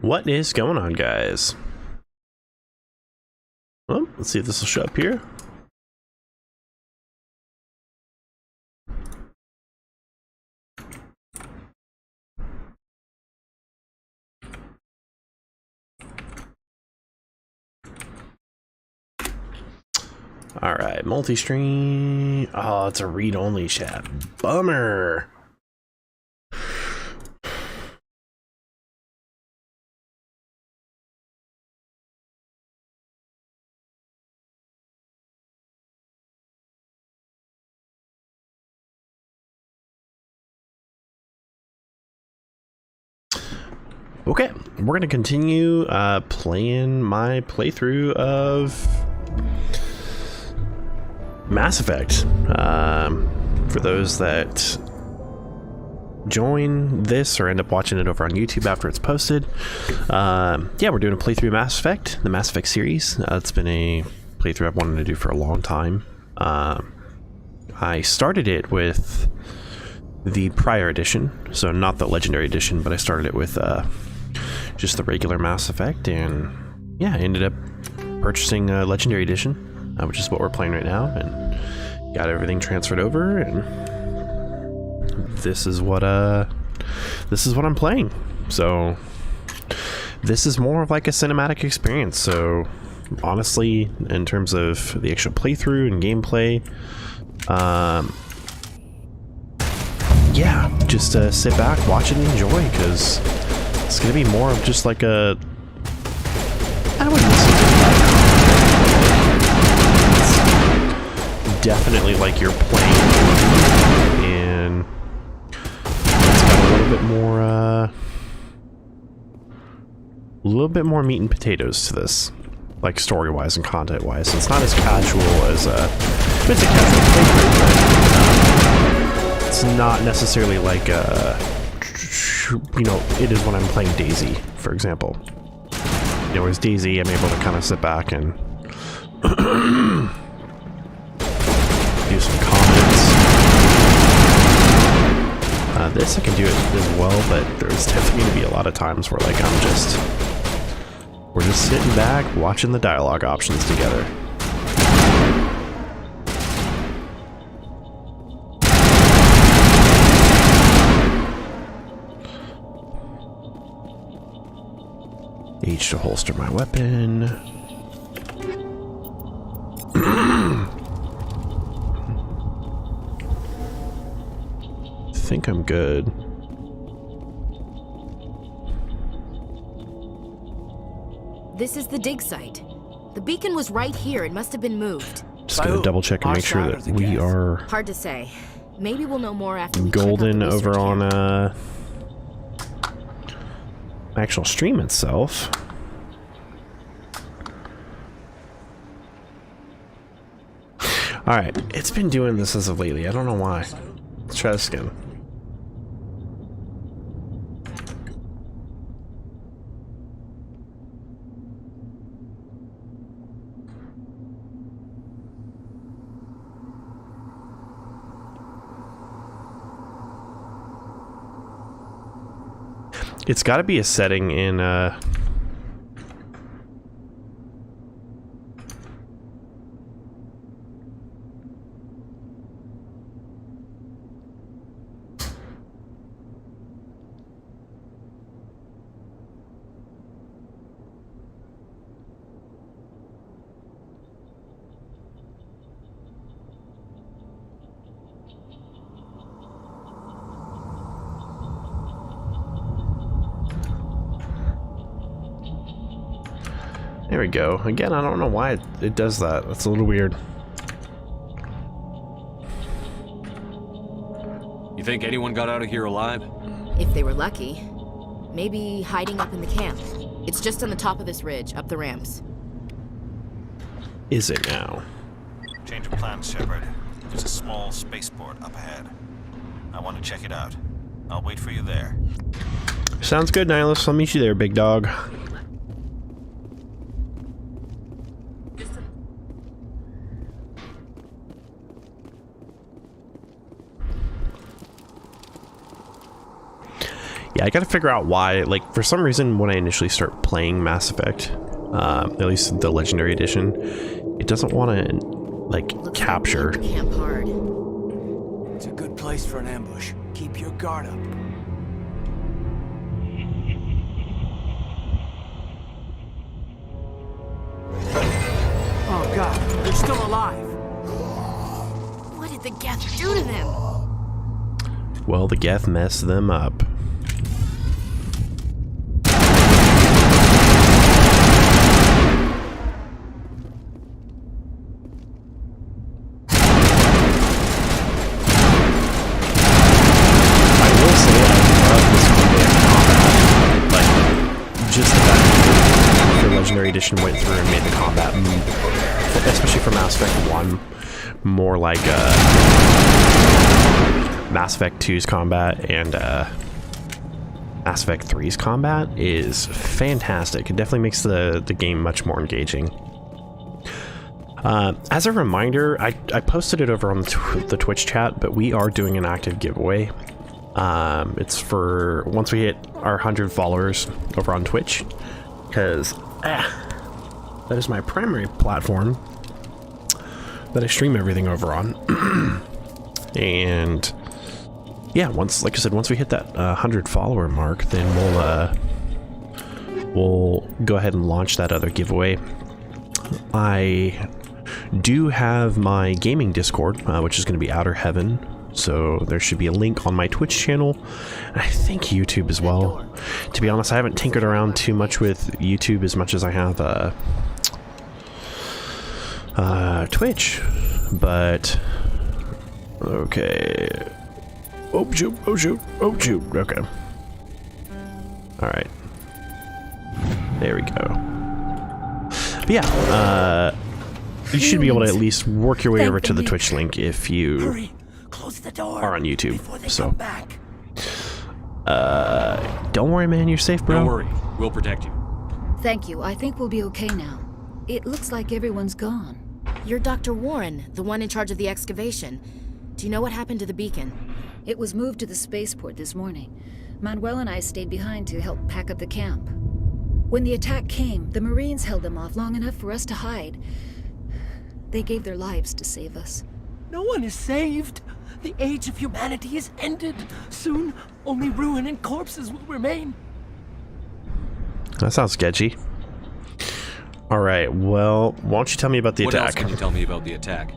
What is going on, guys? Well, let's see if this will show up here. All right, multi-stream. Oh, it's a read-only chat. Bummer. Okay, we're going to continue playing my playthrough of Mass Effect. For those that join this or end up watching it over on YouTube after it's posted, yeah, we're doing a playthrough of Mass Effect, the Mass Effect series. It's been a playthrough I've wanted to do for a long time. I started it with the prior edition, so not the Legendary Edition, but I started it with just the regular Mass Effect, and yeah, I ended up purchasing a Legendary Edition, which is what we're playing right now, and got everything transferred over, and this is what I'm playing. So this is more of like a cinematic experience. So honestly, in terms of the actual playthrough and gameplay, yeah, just sit back, watch it, and enjoy, because it's gonna be more of just like a, I wouldn't say it's definitely like you're playing, and it's got a little bit more meat and potatoes to this, like story-wise and content-wise. So it's not as casual as it's a casual playthrough, but it's not necessarily like you know, it is when I'm playing Daisy, for example. You know, whereas Daisy, I'm able to kind of sit back and do some comments. This I can do it as well, but there's definitely going to be a lot of times where like we're just sitting back watching the dialogue options together. H to holster my weapon. I think I'm good. This is the dig site. The beacon was right here. It must have been moved. Just gonna double check and make sure that we are hard to say. Maybe we'll know more after we golden check out the over on camp. Actual stream itself. All right, it's been doing this as of lately. I don't know why. Let's try this again. It's got to be a setting in there we go. Again, I don't know why it does that. That's a little weird. You think anyone got out of here alive? If they were lucky. Maybe hiding up in the camp. It's just on the top of this ridge, up the ramps. Is it now? Change of plans, Shepard. There's a small spaceport up ahead. I want to check it out. I'll wait for you there. Sounds good, Nihilus. I'll meet you there, big dog. Yeah, I gotta figure out why. Like, for some reason, when I initially start playing Mass Effect, at least the Legendary Edition, it doesn't want to, like, Looks capture. like we hit the camp hard. It's a good place for an ambush. Keep your guard up. Oh god, they're still alive. What did the Geth do to them? Well, the Geth messed them up. I will say I love this combat. Like, just the fact that the Legendary Edition went through and made the combat, especially for Mass Effect 1, more like Mass Effect 2's combat and Mass Effect 3's combat is fantastic. It definitely makes the game much more engaging. As a reminder, I posted it over on the Twitch chat, but we are doing an active giveaway. It's for once we hit our 100 followers over on Twitch, because that is my primary platform that I stream everything over on. And yeah, like I said, once we hit that 100 follower mark, then we'll go ahead and launch that other giveaway. I do have my gaming Discord, which is going to be Outer Heaven. So there should be a link on my Twitch channel, and I think YouTube as well. To be honest, I haven't tinkered around too much with YouTube as much as I have Twitch. But okay. Oh shoot! Oh shoot! Oh shoot! Okay. All right. There we go. But yeah, you should be able to at least work your way over to the Twitch link if you Hurry, close the door are on YouTube. before they So, come back. don't worry, man. You're safe, bro. Don't worry. We'll protect you. Thank you. I think we'll be okay now. It looks like everyone's gone. You're Dr. Warren, the one in charge of the excavation. Do you know what happened to the beacon? It was moved to the spaceport this morning. Manuel and I stayed behind to help pack up the camp. When the attack came, the Marines held them off long enough for us to hide. They gave their lives to save us. No one is saved. The age of humanity is ended. Soon, only ruin and corpses will remain. That sounds sketchy. All right. Well, why don't you tell me about the What else attack? can you tell me about the attack?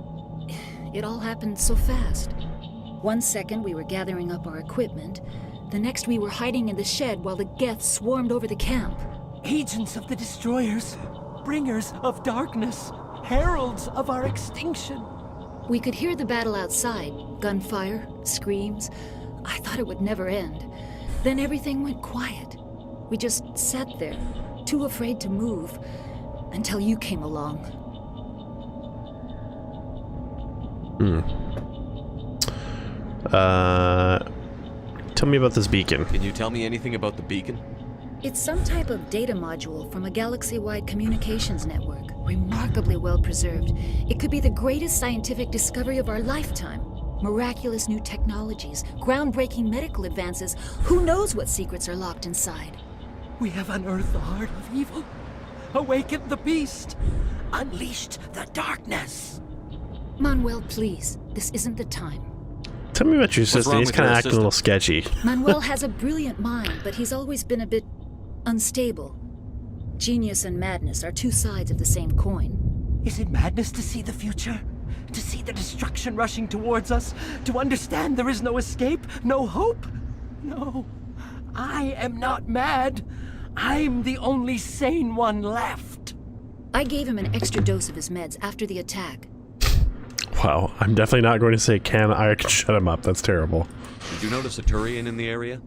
It all happened so fast. 1 second we were gathering up our equipment. The next we were hiding in the shed while the Geth swarmed over the camp. Agents of the destroyers, bringers of darkness, heralds of our extinction. We could hear the battle outside. Gunfire, screams. I thought it would never end. Then everything went quiet. We just sat there, too afraid to move, until you came along. Tell me about this beacon. Can you tell me anything about the beacon? It's some type of data module from a galaxy-wide communications network, remarkably well preserved. It could be the greatest scientific discovery of our lifetime. Miraculous new technologies, groundbreaking medical advances. Who knows what secrets are locked inside? We have unearthed the heart of evil, awakened the beast, unleashed the darkness. Manuel, please, this isn't the time. Tell me about your assistant. wrong He's with kind of your acting a little sketchy. Manuel has a brilliant mind, but he's always been a bit unstable. Genius and madness are two sides of the same coin. Is it madness to see the future? To see the destruction rushing towards us? To understand there is no escape? No hope? No. I am not mad. I'm the only sane one left. I gave him an extra dose of his meds after the attack. Wow, I'm definitely not going to say I can shut him up. That's terrible. Did you notice a Turian in the area?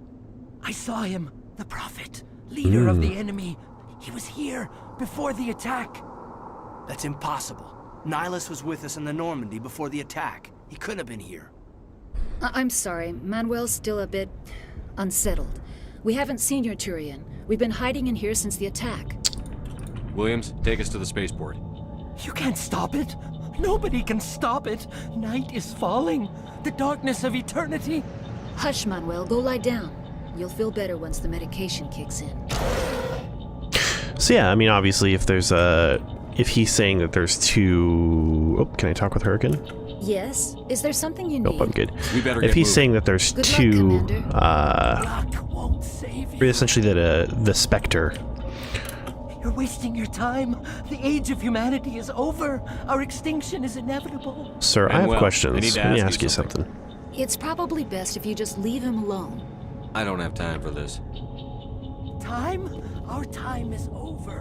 I saw him, the Prophet, leader of the enemy. He was here before the attack. That's impossible. Nihilus was with us in the Normandy before the attack. He couldn't have been here. I'm sorry, Manuel's still a bit unsettled. We haven't seen your Turian. We've been hiding in here since the attack. Williams, take us to the spaceport. You can't stop it. Nobody can stop it. Night is falling. The darkness of eternity. Hush, Manuel, go lie down. You'll feel better once the medication kicks in. So yeah, I mean, obviously, if there's if he's saying that there's two... Oh, can I talk with her again? Yes? Is there something you need? Nope, I'm good. We better If get he's moving. saying that there's Good luck, two... Commander. Luck won't save you. essentially that the Spectre... You're wasting your time. The age of humanity is over. Our extinction is inevitable. Sir, I have Manuel, questions. I need to Let me ask ask you you something. It's probably best if you just leave him alone. I don't have time for this. Time? Our time is over.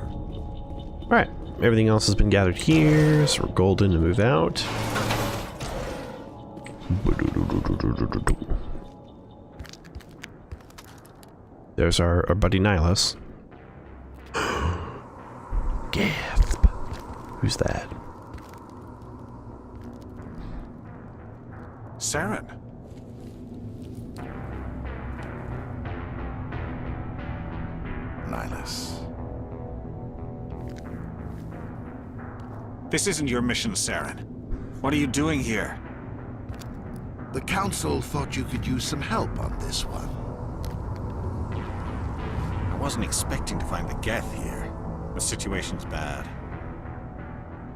Alright, everything else has been gathered here, so we're golden to move out. There's our buddy Nihilus. Geth. Who's that? Saren. Nihilus. This isn't your mission, Saren. What are you doing here? The Council thought you could use some help on this one. I wasn't expecting to find the Geth here. The situation's bad.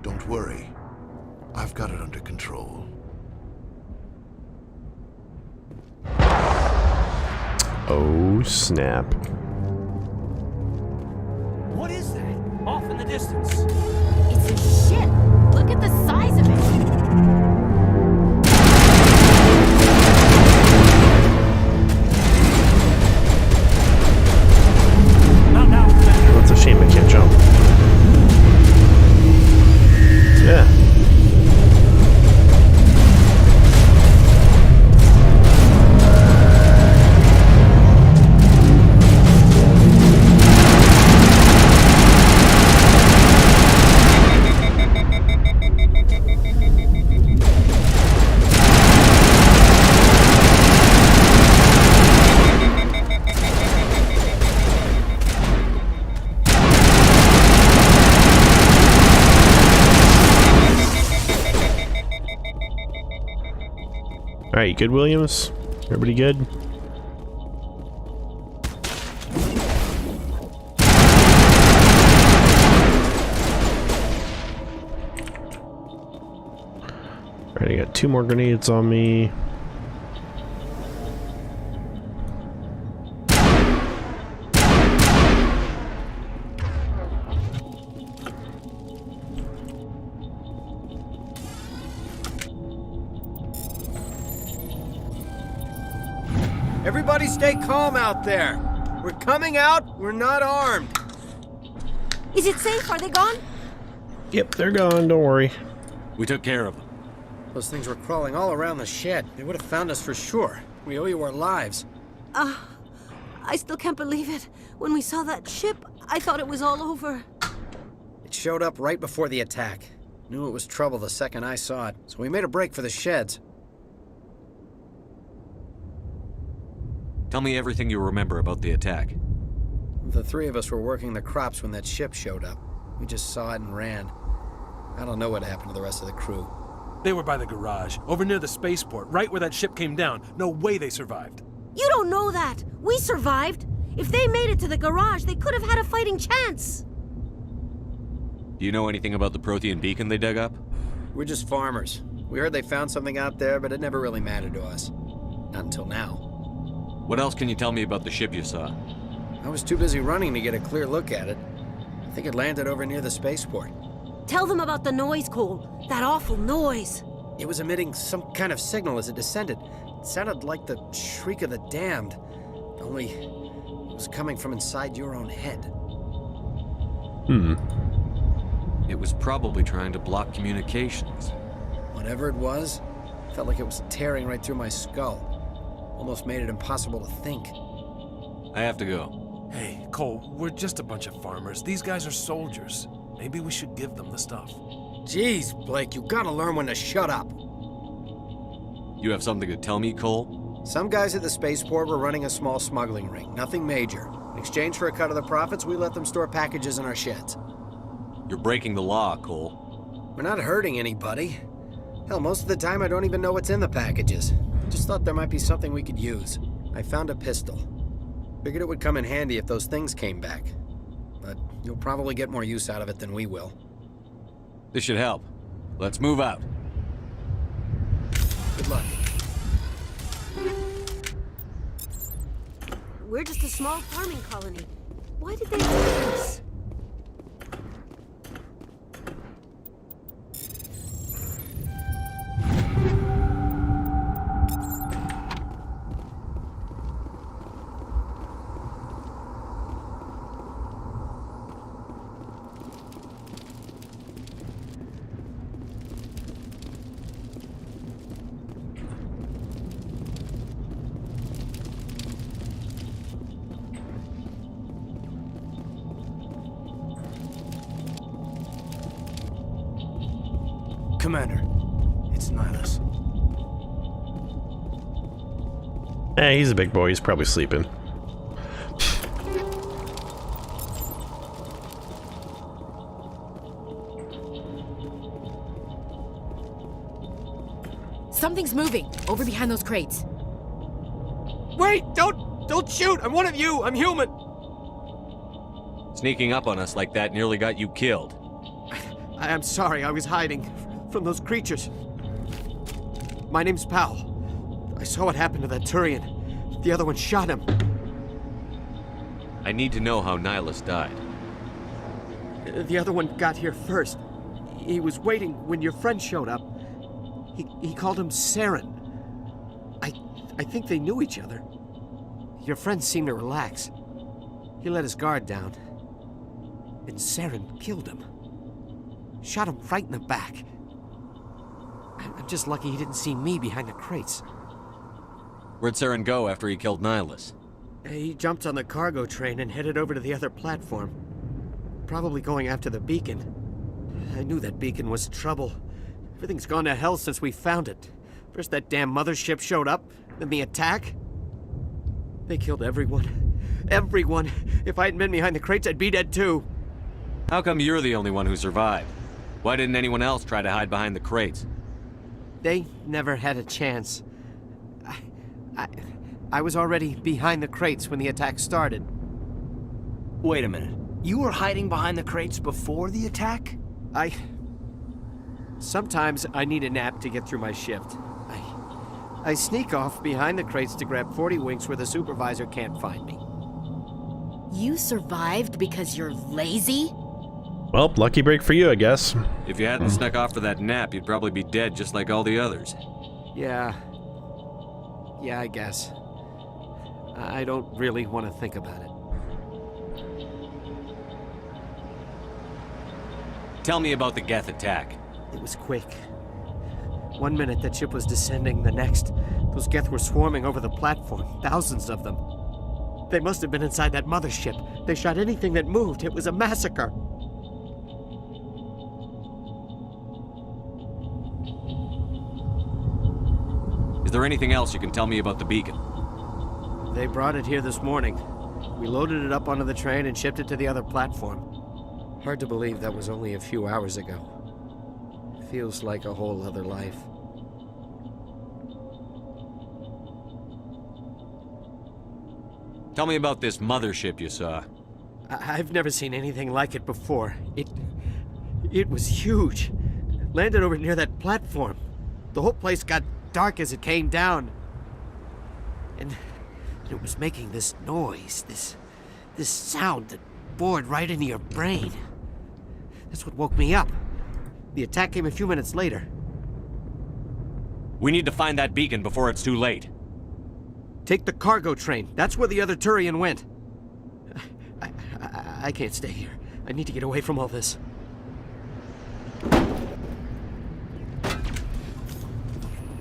Don't worry. I've got it under control. Oh, snap. What is that? Off in the distance. It's a ship. Look at the size of it. Not now, Commander. Well, it's a shame I can't jump. Yeah. Alright, you good, Williams? Everybody good? Alright, I got 2 more grenades on me. Everybody stay calm out there. We're coming out, we're not armed. Is it safe? Are they gone? Yep, they're gone, don't worry. We took care of them. Those things were crawling all around the shed. They would have found us for sure. We owe you our lives. I still can't believe it. When we saw that ship, I thought it was all over. It showed up right before the attack. Knew it was trouble the second I saw it, so we made a break for the sheds. Tell me everything you remember about the attack. The 3 of us were working the crops when that ship showed up. We just saw it and ran. I don't know what happened to the rest of the crew. They were by the garage, over near the spaceport, right where that ship came down. No way they survived. You don't know that. We survived. If they made it to the garage, they could have had a fighting chance. Do you know anything about the Prothean beacon they dug up? We're just farmers. We heard they found something out there, but it never really mattered to us. Not until now. What else can you tell me about the ship you saw? I was too busy running to get a clear look at it. I think it landed over near the spaceport. Tell them about the noise, Cole. That awful noise. It was emitting some kind of signal as it descended. It sounded like the shriek of the damned. Only it was coming from inside your own head. It was probably trying to block communications. Whatever it was, felt like it was tearing right through my skull. Almost made it impossible to think. I have to go. Hey, Cole, we're just a bunch of farmers. These guys are soldiers. Maybe we should give them the stuff. Jeez, Blake, you gotta learn when to shut up. You have something to tell me, Cole? Some guys at the spaceport were running a small smuggling ring, nothing major. In exchange for a cut of the profits, we let them store packages in our sheds. You're breaking the law, Cole. We're not hurting anybody. Hell, most of the time I don't even know what's in the packages. Just thought there might be something we could use. I found a pistol. Figured it would come in handy if those things came back. But you'll probably get more use out of it than we will. This should help. Let's move out. Good luck. We're just a small farming colony. Why did they do this? Commander, it's Nihilus. He's a big boy. He's probably sleeping. Something's moving over behind those crates. Wait! Don't shoot! I'm one of you! I'm human! Sneaking up on us like that nearly got you killed. I'm sorry, I was hiding from those creatures. My name's Powell. I saw what happened to that Turian. The other one shot him. I need to know how Nihilus died. The other one got here first. He was waiting when your friend showed up. He called him Saren. I think they knew each other. Your friend seemed to relax. He let his guard down. And Saren killed him. Shot him right in the back. I'm just lucky he didn't see me behind the crates. Where'd Saren go after he killed Nihilus? He jumped on the cargo train and headed over to the other platform. Probably going after the beacon. I knew that beacon was trouble. Everything's gone to hell since we found it. First that damn mothership showed up, then the attack. They killed everyone. Everyone! If I hadn't been behind the crates, I'd be dead too. How come you're the only one who survived? Why didn't anyone else try to hide behind the crates? They never had a chance. I was already behind the crates when the attack started. Wait a minute. You were hiding behind the crates before the attack? Sometimes I need a nap to get through my shift. I sneak off behind the crates to grab 40 winks where the supervisor can't find me. You survived because you're lazy? Well, lucky break for you, I guess. If you hadn't snuck off for that nap, you'd probably be dead just like all the others. Yeah, I guess. I don't really want to think about it. Tell me about the Geth attack. It was quick. 1 minute that ship was descending, the next, those Geth were swarming over the platform, thousands of them. They must have been inside that mothership. They shot anything that moved. It was a massacre. Is there anything else you can tell me about the beacon? They brought it here this morning. We loaded it up onto the train and shipped it to the other platform. Hard to believe that was only a few hours ago. Feels like a whole other life. Tell me about this mothership you saw. I've never seen anything like it before. It was huge. Landed over near that platform. The whole place got dark as it came down. And it was making this noise, this sound that bored right into your brain. That's what woke me up. The attack came a few minutes later. We need to find that beacon before it's too late. Take the cargo train. That's where the other Turian went. I can't stay here. I need to get away from all this.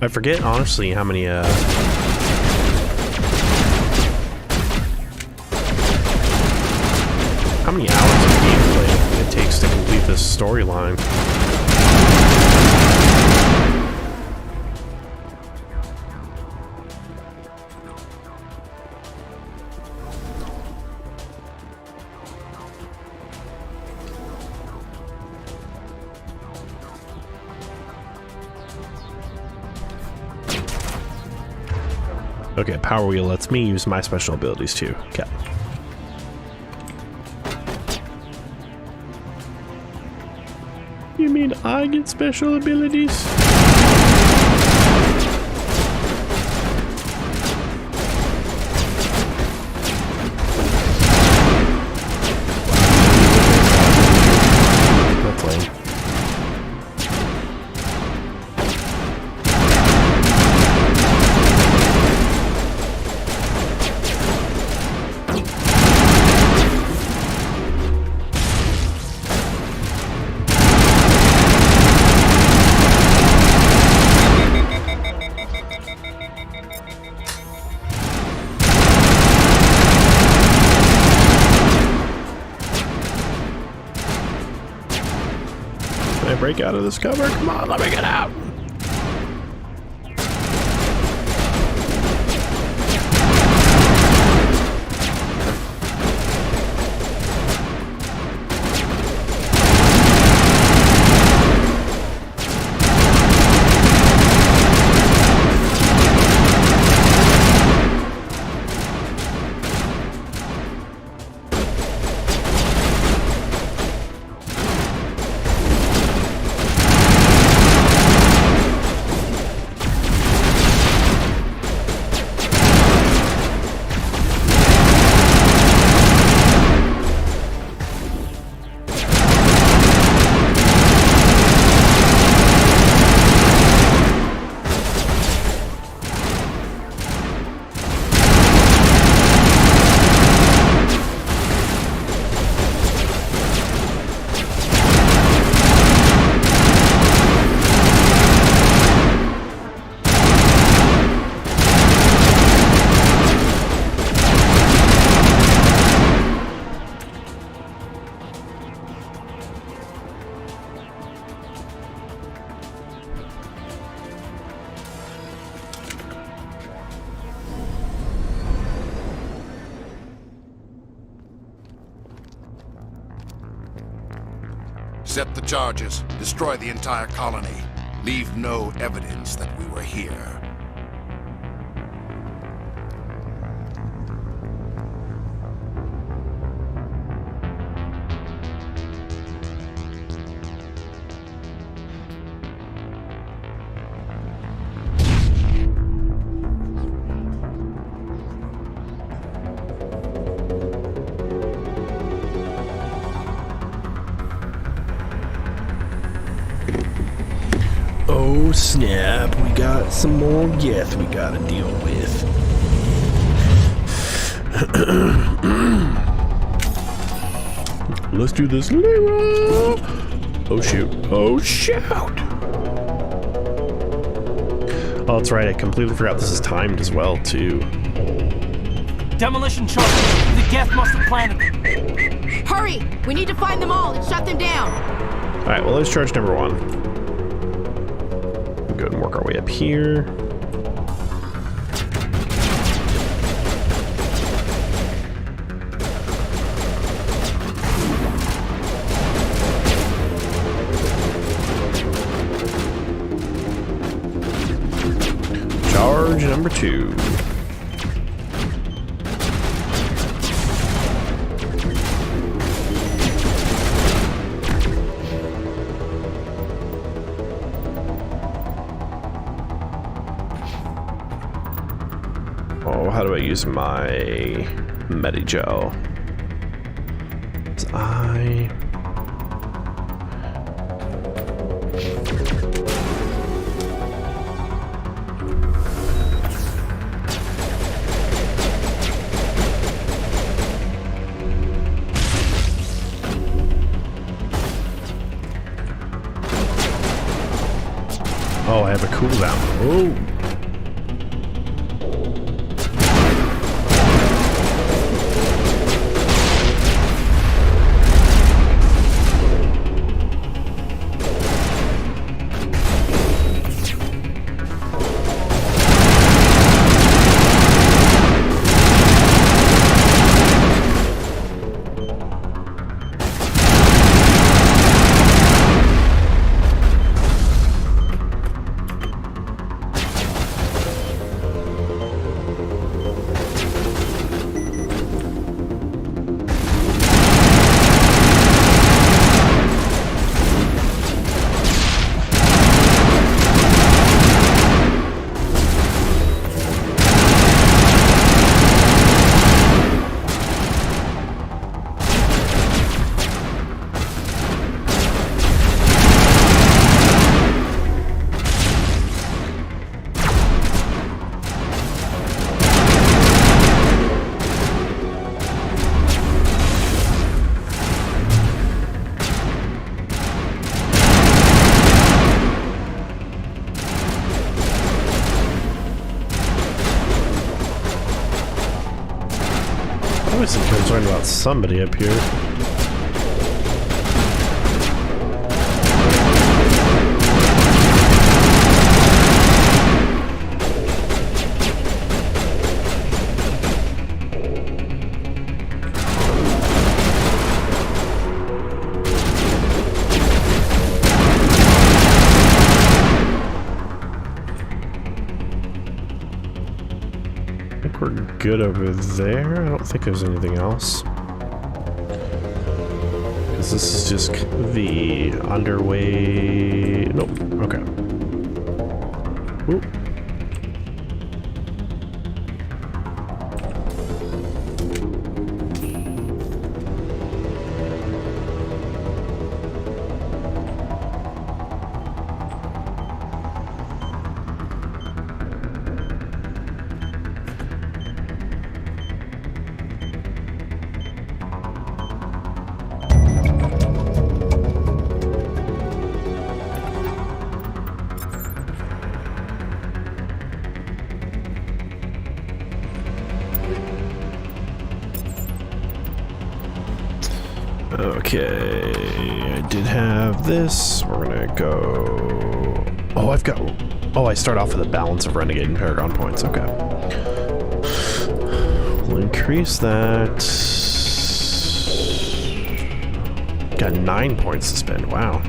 I forget, honestly, how many hours of gameplay it takes to complete this storyline. Okay, power wheel lets me use my special abilities too. Okay. You mean I get special abilities? That's lame. Can I break out of this cover? Come on, let me get out! Set the charges. Destroy the entire colony. Leave no evidence that we were here. Oh snap, we got some more Geth we gotta deal with. Let's do this, Leroy! Oh shoot, oh shoot! Oh, that's right, I completely forgot this is timed as well, too. Demolition charge. The Geth must have planted them. Hurry! We need to find them all and shut them down! Alright, well, there's charge number 1. Go ahead and work our way up here. Charge number 2. Oh, how do I use my Medigel? Oh, I have a cooldown. Oh. concerned about somebody up here. We're good over there. I don't think there's anything else. Because this is just the underway. Nope. Okay. Oop. Okay, I did have this. We're gonna go. Oh, I've got. Oh, I start off with a balance of Renegade and Paragon points. Okay. We'll increase that. Got 9 points to spend. Wow.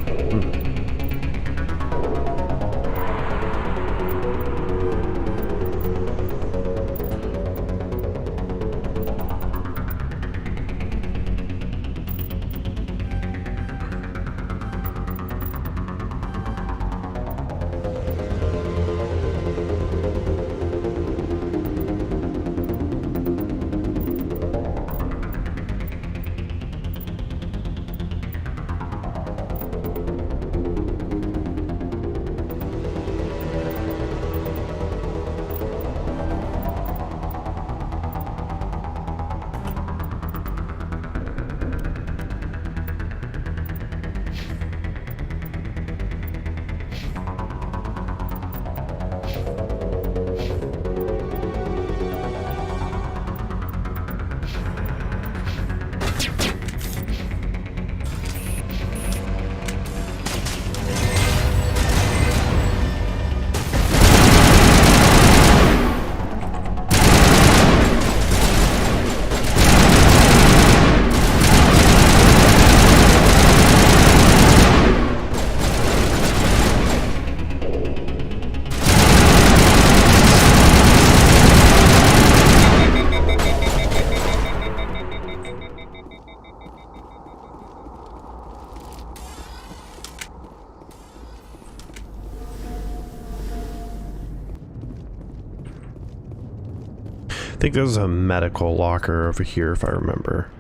I think there's a medical locker over here, if I remember.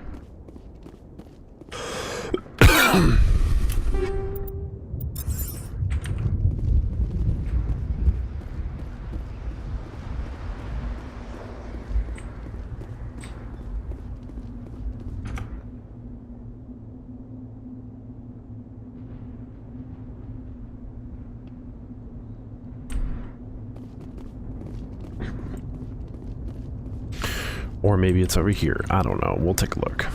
Or maybe it's over here. I don't know. We'll take a look.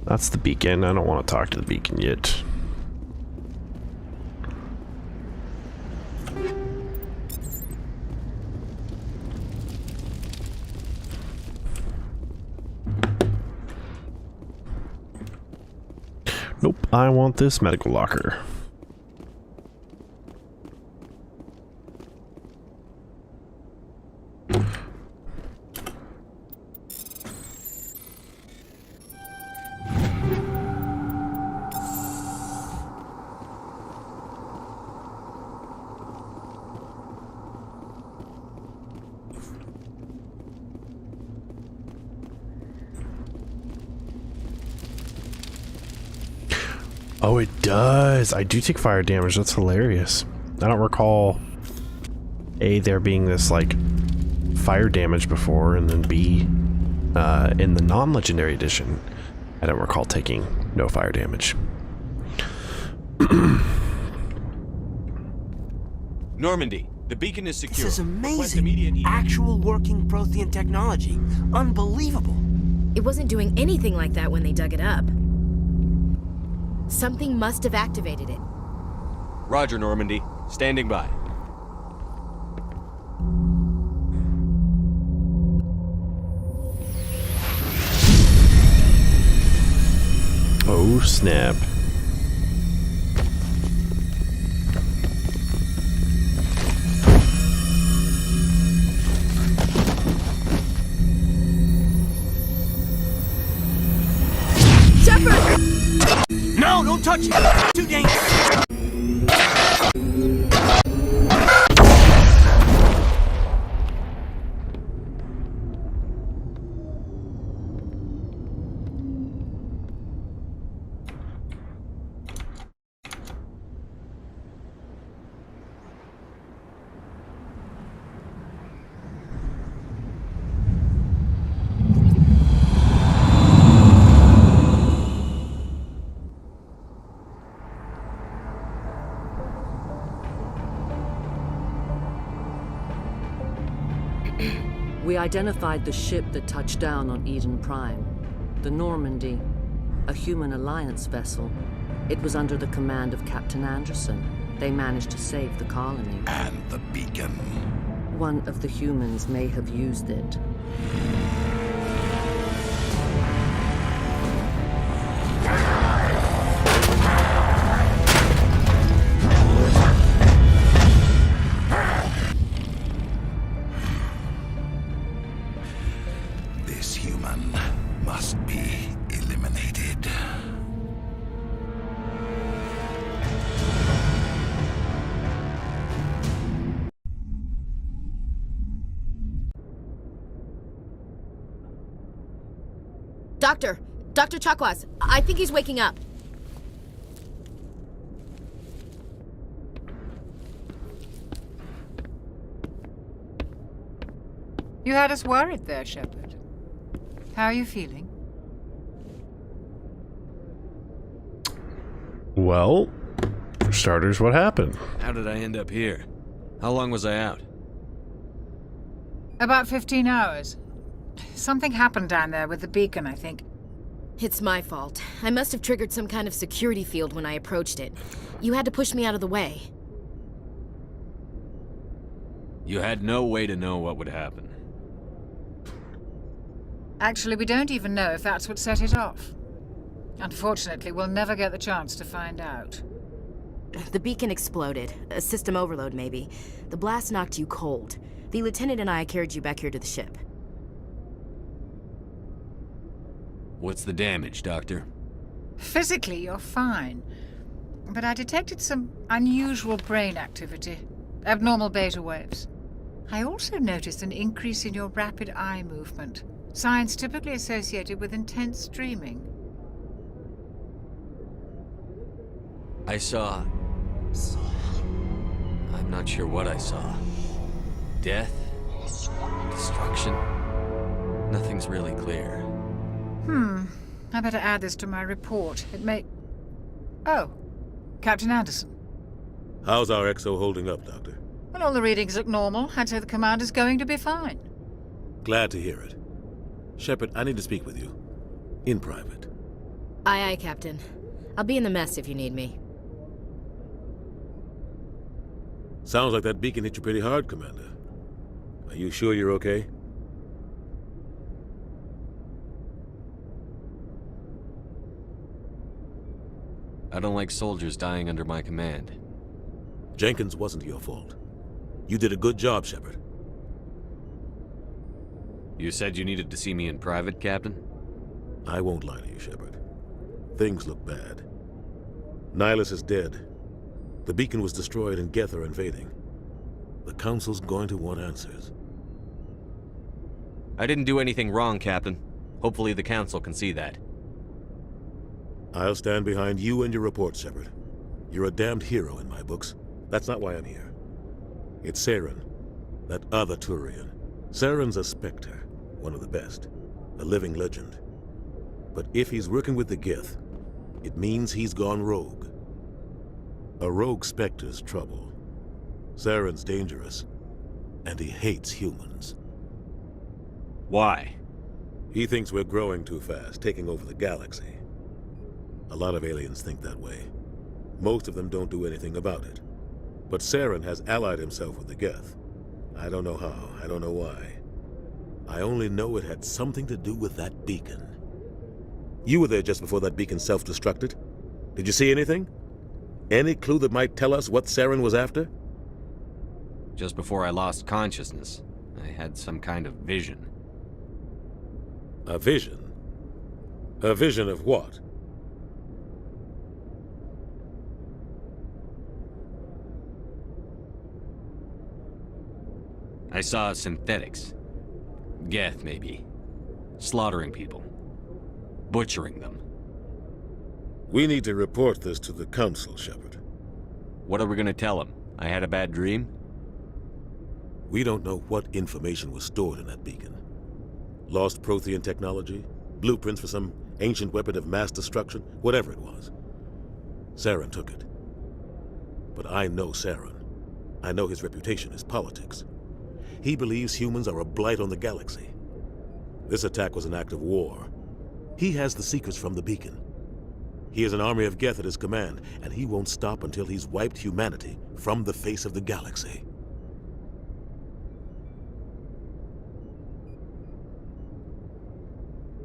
That's the beacon. I don't want to talk to the beacon yet. Nope. I want this medical locker. Oh, it does. I do take fire damage. That's hilarious. I don't recall A, there being this, like, fire damage before, and then B, in the non-legendary edition, I don't recall taking no fire damage. Normandy, the beacon is secure. This is amazing. Actual working Prothean technology. Unbelievable. It wasn't doing anything like that when they dug it up. Something must have activated it. Roger, Normandy. Standing by. Oh, snap. No, don't touch it! Too dangerous! We identified the ship that touched down on Eden Prime. The Normandy, a human alliance vessel. It was under the command of Captain Anderson. They managed to save the colony. And the beacon. One of the humans may have used it. This human must be eliminated. Dr. Chakwas, I think he's waking up. You had us worried there, Shepard. How are you feeling? Well, for starters, what happened? How did I end up here? How long was I out? About 15 hours. Something happened down there with the beacon, I think. It's my fault. I must have triggered some kind of security field when I approached it. You had to push me out of the way. You had no way to know what would happen. Actually, we don't even know if that's what set it off. Unfortunately, we'll never get the chance to find out. The beacon exploded. A system overload, maybe. The blast knocked you cold. The lieutenant and I carried you back here to the ship. What's the damage, Doctor? Physically, you're fine. But I detected some unusual brain activity. Abnormal beta waves. I also noticed an increase in your rapid eye movement. Signs typically associated with intense dreaming. I saw... I'm not sure what I saw. Death? Destruction? Nothing's really clear. I better add this to my report. It may... Oh, Captain Anderson. How's our XO holding up, Doctor? Well, all the readings look normal. I'd say the commander's going to be fine. Glad to hear it. Shepard, I need to speak with you. In private. Aye, aye, Captain. I'll be in the mess if you need me. Sounds like that beacon hit you pretty hard, Commander. Are you sure you're okay? I don't like soldiers dying under my command. Jenkins wasn't your fault. You did a good job, Shepard. You said you needed to see me in private, Captain? I won't lie to you, Shepard. Things look bad. Nihilus is dead. The beacon was destroyed and Geth are invading. The Council's going to want answers. I didn't do anything wrong, Captain. Hopefully the Council can see that. I'll stand behind you and your report, Shepard. You're a damned hero in my books. That's not why I'm here. It's Saren, that other Turian. Saren's a Spectre, one of the best, a living legend. But if he's working with the Geth, it means he's gone rogue. A rogue Spectre's trouble. Saren's dangerous, and he hates humans. Why? He thinks we're growing too fast, taking over the galaxy. A lot of aliens think that way. Most of them don't do anything about it. But Saren has allied himself with the Geth. I don't know how, I don't know why. I only know it had something to do with that beacon. You were there just before that beacon self-destructed. Did you see anything? Any clue that might tell us what Saren was after? Just before I lost consciousness, I had some kind of vision. A vision? A vision of what? I saw synthetics. Geth, maybe. Slaughtering people. Butchering them. We need to report this to the Council, Shepard. What are we gonna tell them? I had a bad dream? We don't know what information was stored in that beacon. Lost Prothean technology? Blueprints for some ancient weapon of mass destruction? Whatever it was. Saren took it. But I know Saren. I know his reputation is politics. He believes humans are a blight on the galaxy. This attack was an act of war. He has the secrets from the beacon. He has an army of Geth at his command, and he won't stop until he's wiped humanity from the face of the galaxy.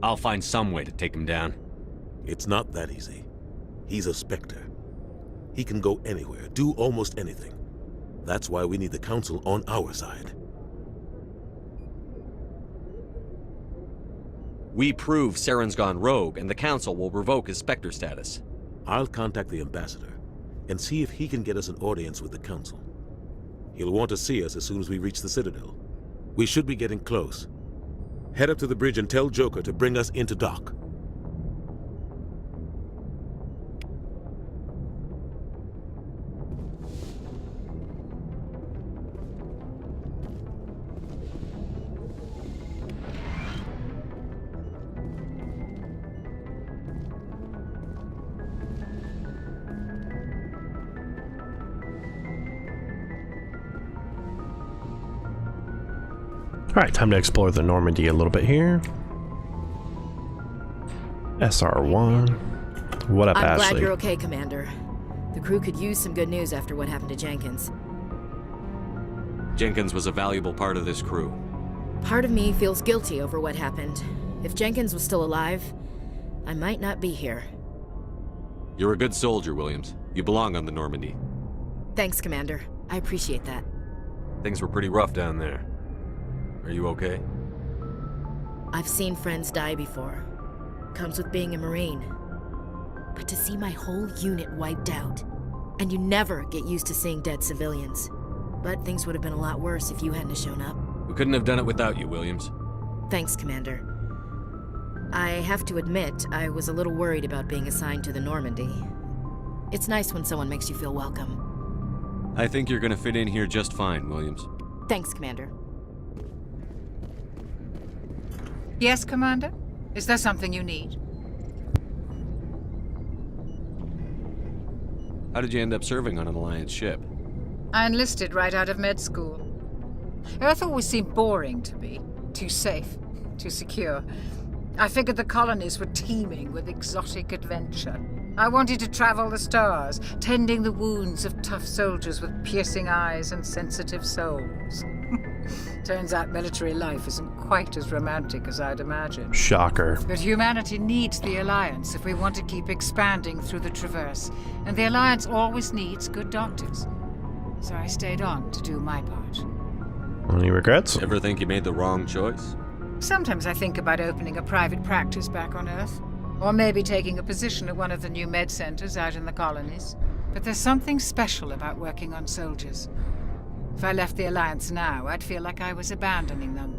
I'll find some way to take him down. It's not that easy. He's a Spectre. He can go anywhere, do almost anything. That's why we need the Council on our side. We prove Saren's gone rogue, and the Council will revoke his Spectre status. I'll contact the Ambassador, and see if he can get us an audience with the Council. He'll want to see us as soon as we reach the Citadel. We should be getting close. Head up to the bridge and tell Joker to bring us into dock. Alright, time to explore the Normandy a little bit here. SR1. What up, I'm Ashley? glad you're okay, Commander. The crew could use some good news after what happened to Jenkins. Jenkins was a valuable part of this crew. Part of me feels guilty over what happened. If Jenkins was still alive, I might not be here. You're a good soldier, Williams. You belong on the Normandy. Thanks, Commander. I appreciate that. Things were pretty rough down there. Are you okay? I've seen friends die before. Comes with being a Marine. But to see my whole unit wiped out, and you never get used to seeing dead civilians. But things would have been a lot worse if you hadn't shown up. We couldn't have done it without you, Williams. Thanks, Commander. I have to admit, I was a little worried about being assigned to the Normandy. It's nice when someone makes you feel welcome. I think you're gonna fit in here just fine, Williams. Thanks, Commander. Yes, Commander? Is there something you need? How did you end up serving on an Alliance ship? I enlisted right out of med school. Earth always seemed boring to me. Too safe, too secure. I figured the colonies were teeming with exotic adventure. I wanted to travel the stars, tending the wounds of tough soldiers with piercing eyes and sensitive souls. Turns out military life isn't quite as romantic as I'd imagined. Shocker. But humanity needs the Alliance if we want to keep expanding through the Traverse. And the Alliance always needs good doctors. So I stayed on to do my part. Any regrets? Ever think you made the wrong choice? Sometimes I think about opening a private practice back on Earth. Or maybe taking a position at one of the new med centers out in the colonies. But there's something special about working on soldiers. If I left the Alliance now, I'd feel like I was abandoning them.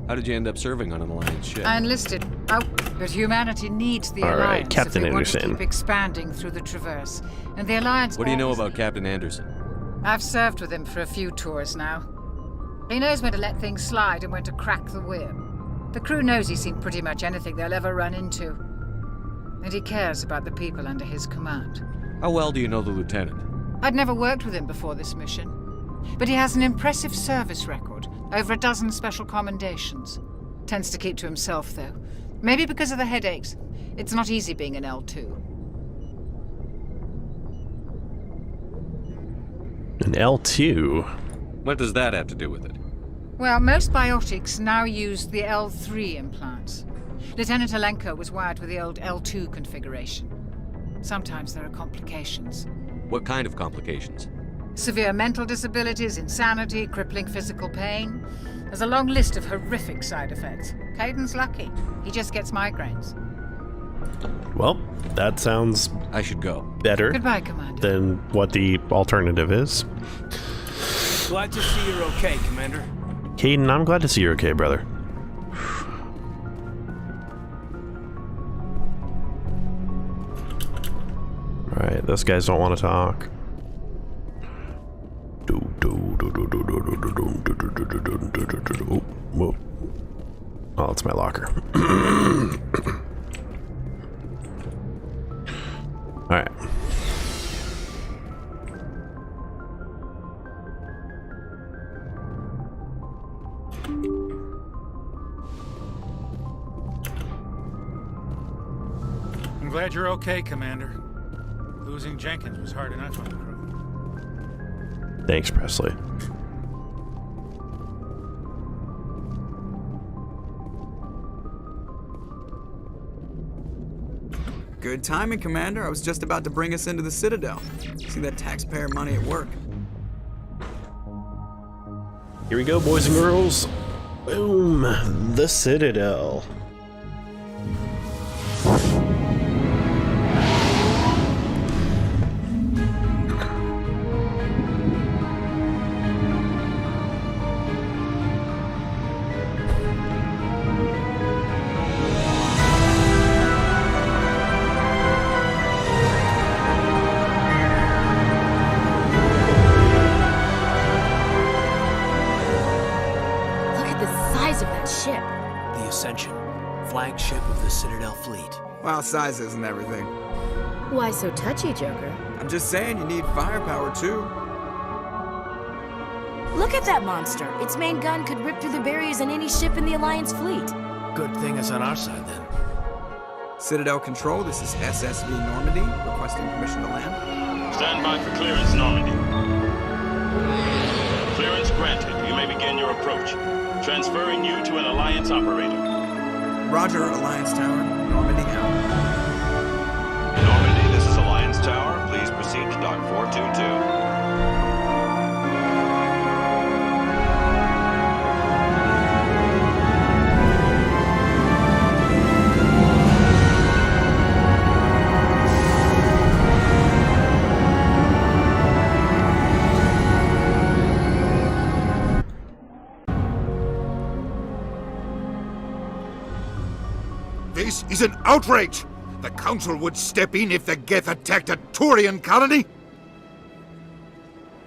How did you end up serving on an Alliance ship? I enlisted. But humanity needs the All right, Alliance Captain if we want to Anderson. keep expanding through the Traverse. And the Alliance. What do you know always- about Captain Anderson? I've served with him for a few tours now. He knows when to let things slide and when to crack the whip. The crew knows he's seen pretty much anything they'll ever run into. And he cares about the people under his command. How well do you know the lieutenant? I'd never worked with him before this mission. But he has an impressive service record, over a dozen special commendations. Tends to keep to himself, though. Maybe because of the headaches. It's not easy being an L2. An L2? What does that have to do with it? Well, most biotics now use the L3 implants. Lieutenant Alenko was wired with the old L2 configuration. Sometimes there are complications. What kind of complications? Severe mental disabilities, insanity, crippling physical pain. There's a long list of horrific side effects. Caden's lucky. He just gets migraines. Well, that sounds... I should go. Better. Goodbye, Commander. Than what the alternative is. Glad to see you're okay, Commander. Caden, I'm glad to see you're okay, brother. Alright, those guys don't want to talk. Oh, it's my locker. Alright. I'm glad you're okay, Commander. Losing Jenkins was hard enough on the crew. Thanks, Presley. Good timing, Commander. I was just about to bring us into the Citadel. See that taxpayer money at work. Here we go, boys and girls. Boom. The Citadel. Flagship of the Citadel fleet. Well, size isn't everything. Why so touchy, Joker? I'm just saying you need firepower, too. Look at that monster. Its main gun could rip through the barriers in any ship in the Alliance fleet. Good thing it's on our side, then. Citadel Control, this is SSV Normandy, requesting permission to land. Stand by for clearance, Normandy. Clearance granted. You may begin your approach. Transferring you to an Alliance operator. Roger, Alliance Tower. Normandy out. Normandy, this is Alliance Tower. Please proceed to Dock 422. This is an outrage! The Council would step in if the Geth attacked a Turian colony?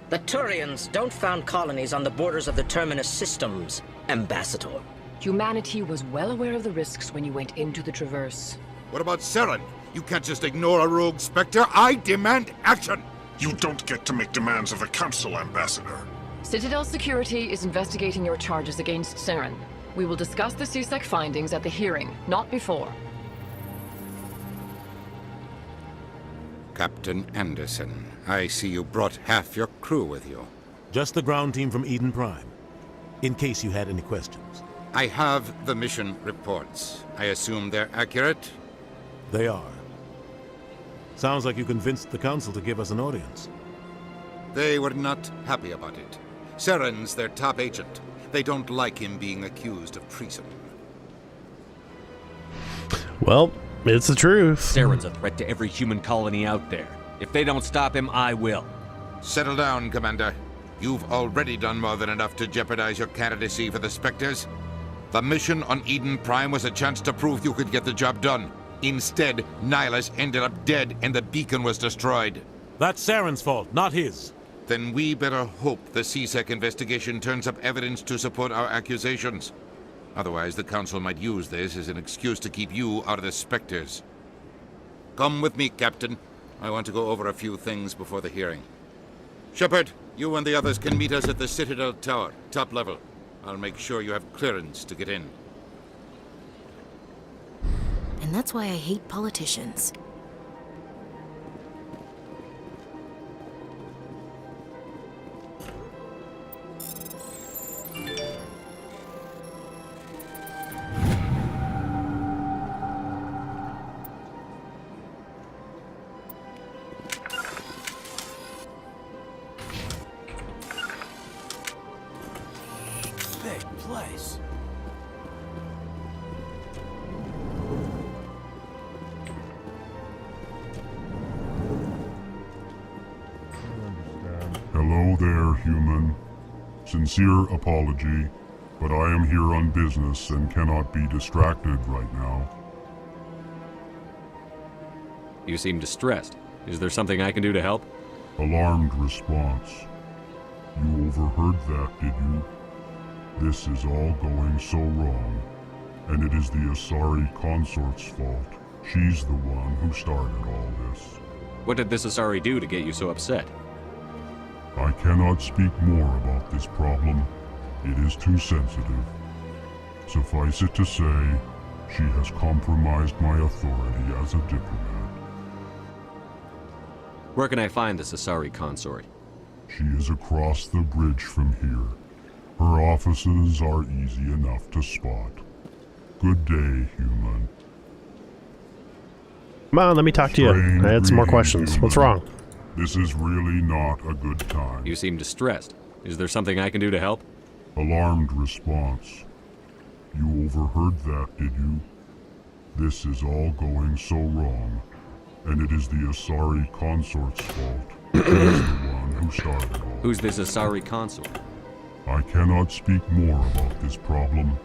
The Turians don't found colonies on the borders of the Terminus systems, Ambassador. Humanity was well aware of the risks when you went into the Traverse. What about Saren? You can't just ignore a rogue Spectre. I demand action! You don't get to make demands of the Council, Ambassador. Citadel Security is investigating your charges against Saren. We will discuss the CSEC findings at the hearing, not before. Captain Anderson, I see you brought half your crew with you. Just the ground team from Eden Prime, in case you had any questions. I have the mission reports. I assume they're accurate? They are. Sounds like you convinced the Council to give us an audience. They were not happy about it. Saren's their top agent. They don't like him being accused of treason. Well, it's the truth. Saren's a threat to every human colony out there. If they don't stop him, I will. Settle down, Commander. You've already done more than enough to jeopardize your candidacy for the Spectres. The mission on Eden Prime was a chance to prove you could get the job done. Instead, Nihilus ended up dead and the beacon was destroyed. That's Saren's fault, not his. Then we better hope the CSEC investigation turns up evidence to support our accusations. Otherwise, the Council might use this as an excuse to keep you out of the Spectres. Come with me, Captain. I want to go over a few things before the hearing. Shepard, you and the others can meet us at the Citadel Tower, top level. I'll make sure you have clearance to get in. And that's why I hate politicians. Big place. Hello there, human. Sincere apology, but I am here on business and cannot be distracted right now. You seem distressed. Is there something I can do to help? Alarmed response. You overheard that, did you? This is all going so wrong, and it is the Asari consort's fault. She's the one who started all this. What did this Asari do to get you so upset? I cannot speak more about this problem. It is too sensitive. Suffice it to say, she has compromised my authority as a diplomat. Where can I find this Asari consort? She is across the bridge from here. Her offices are easy enough to spot. Good day, human. Come on, let me talk to you. I had some more questions. What's wrong? This is really not a good time. You seem distressed. Is there something I can do to help? Alarmed response. You overheard that, did you? This is all going so wrong, and it is the Asari consort's fault. She's the one who started all. Who's this Asari consort? I cannot speak more about this problem.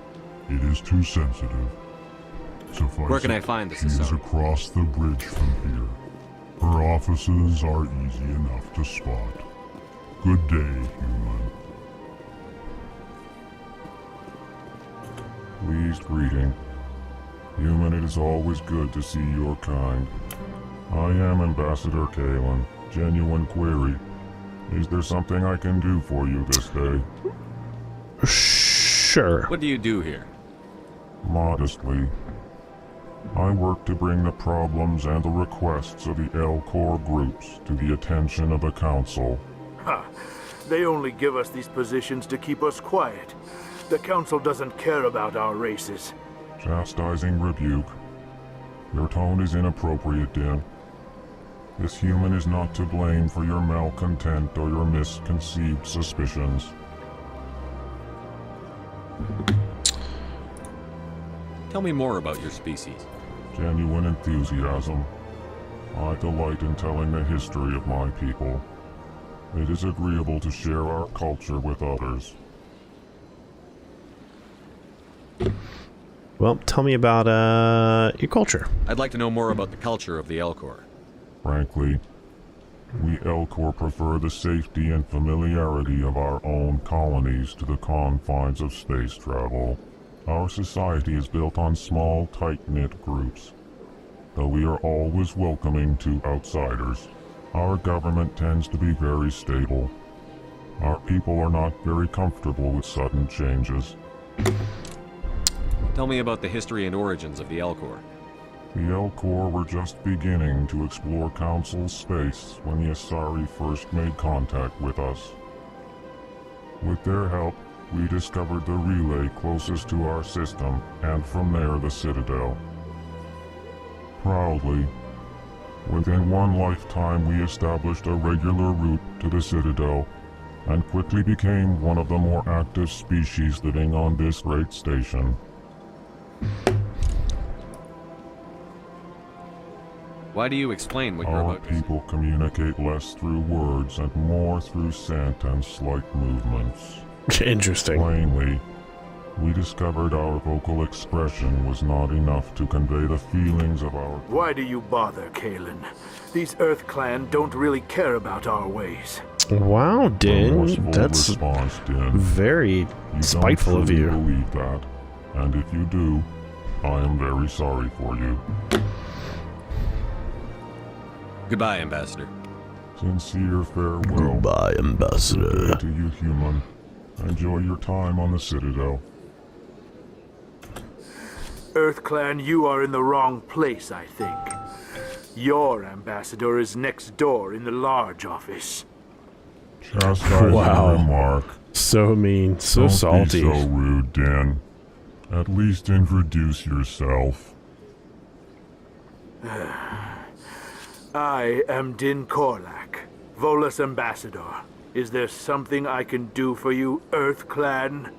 It is too sensitive. Suffice Where can I find this She is Asari? across the bridge from here. Her offices are easy enough to spot. Good day, human. Pleased greeting. Human, it is always good to see your kind. I am Ambassador Kalen. Genuine query. Is there something I can do for you this day? Sure. What do you do here? Modestly. I work to bring the problems and the requests of the L-Corps groups to the attention of the Council. Ha! They only give us these positions to keep us quiet. The Council doesn't care about our races. Chastising rebuke. Your tone is inappropriate, Din. This human is not to blame for your malcontent or your misconceived suspicions. Tell me more about your species. Genuine enthusiasm. I delight in telling the history of my people. It is agreeable to share our culture with others. Well, tell me about your culture. I'd like to know more about the culture of the L-Corps. Frankly, we L-Corps prefer the safety and familiarity of our own colonies to the confines of space travel. Our society is built on small, tight-knit groups, though we are always welcoming to outsiders. Our government tends to be very stable. Our people are not very comfortable with sudden changes. Tell me about the history and origins of the L-Corps. The L-Corps were just beginning to explore Council space when the Asari first made contact with us. With their help, we discovered the relay closest to our system, and from there the Citadel. Proudly, within one lifetime we established a regular route to the Citadel, and quickly became one of the more active species living on this great station. Why do you explain what you're Our about to say? people communicate less through words and more through scent and slight movements. Interesting. Plainly, we discovered our vocal expression was not enough to convey the feelings of our... Why do you bother, Kalen? These Earth Clan don't really care about our ways. Wow, Din. Remorseful That's response, Din. very spiteful of you. I believe that, and if you do, I am very sorry for you. Goodbye, Ambassador. Sincere farewell. Goodbye, Ambassador. Good day to you, human. Enjoy your time on the Citadel. EarthClan, you are in the wrong place, I think. Your ambassador is next door in the large office. Chastising remark. So mean, so Don't salty. Be so rude, Dan. At least introduce yourself. I am Din Korlak, Volus ambassador. Is there something I can do for you, EarthClan?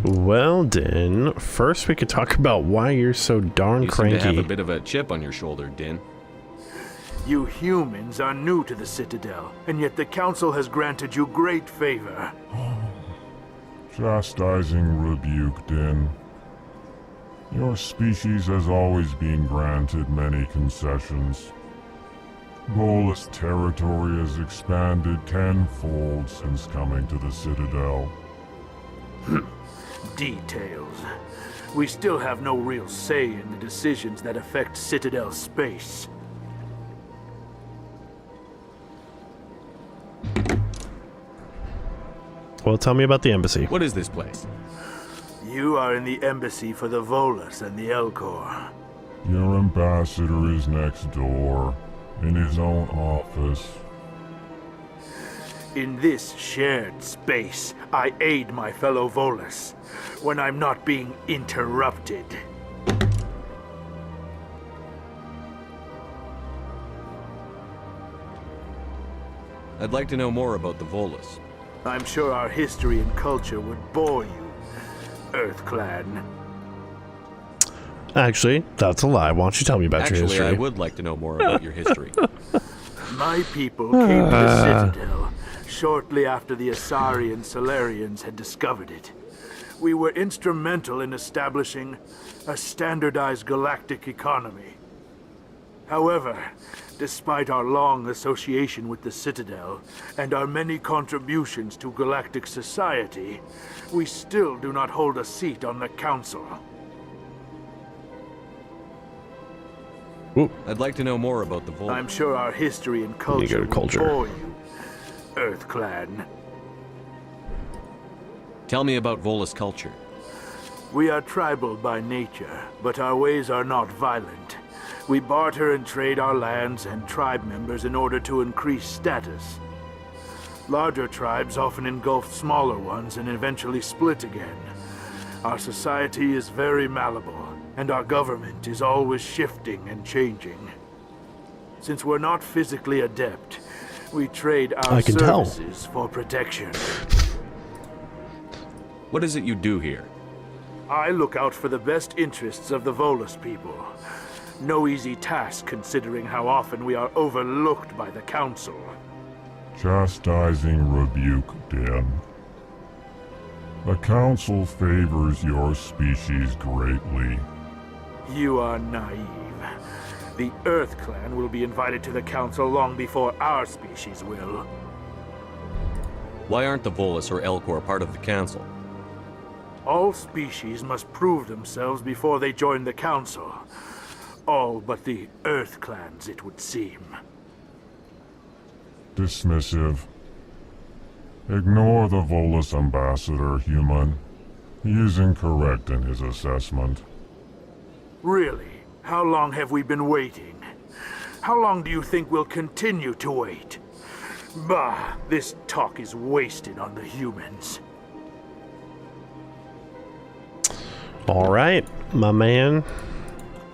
Well, Din, first we could talk about why you're so darn You cranky. seem to have a bit of a chip on your shoulder, Din. You humans are new to the Citadel, and yet the Council has granted you great favor. Chastising rebuke, Din. Your species has always been granted many concessions. Volus territory has expanded tenfold since coming to the Citadel. Details. We still have no real say in the decisions that affect Citadel space. Well, tell me about the embassy. What is this place? You are in the embassy for the Volus and the Elcor. Your ambassador is next door, in his own office. In this shared space, I aid my fellow Volus when I'm not being interrupted. I'd like to know more about the Volus. I'm sure our history and culture would bore you, EarthClan. Actually, that's a lie. Why don't you tell me about your history? I would like to know more about your history. My people came to the Citadel shortly after the Asari and Solarians had discovered it. We were instrumental in establishing a standardized galactic economy. However, despite our long association with the Citadel and our many contributions to galactic society, we still do not hold a seat on the Council. I'd like to know more about the Volus. I'm sure our history and culture will bore you, EarthClan. Tell me about Volus culture. We are tribal by nature, but our ways are not violent. We barter and trade our lands and tribe members in order to increase status. Larger tribes often engulf smaller ones and eventually split again. Our society is very malleable, and our government is always shifting and changing. Since we're not physically adept, we trade our services for protection. What is it you do here? I look out for the best interests of the Volus people. No easy task considering how often we are overlooked by the Council. Chastising rebuke, Dan. The Council favors your species greatly. You are naive. The EarthClan will be invited to the Council long before our species will. Why aren't the Volus or Elcor part of the Council? All species must prove themselves before they join the Council. All but the EarthClans, it would seem. Dismissive. Ignore the Volus ambassador, human. He is incorrect in his assessment. Really? How long have we been waiting? How long do you think we'll continue to wait? Bah, this talk is wasted on the humans. All right, my man.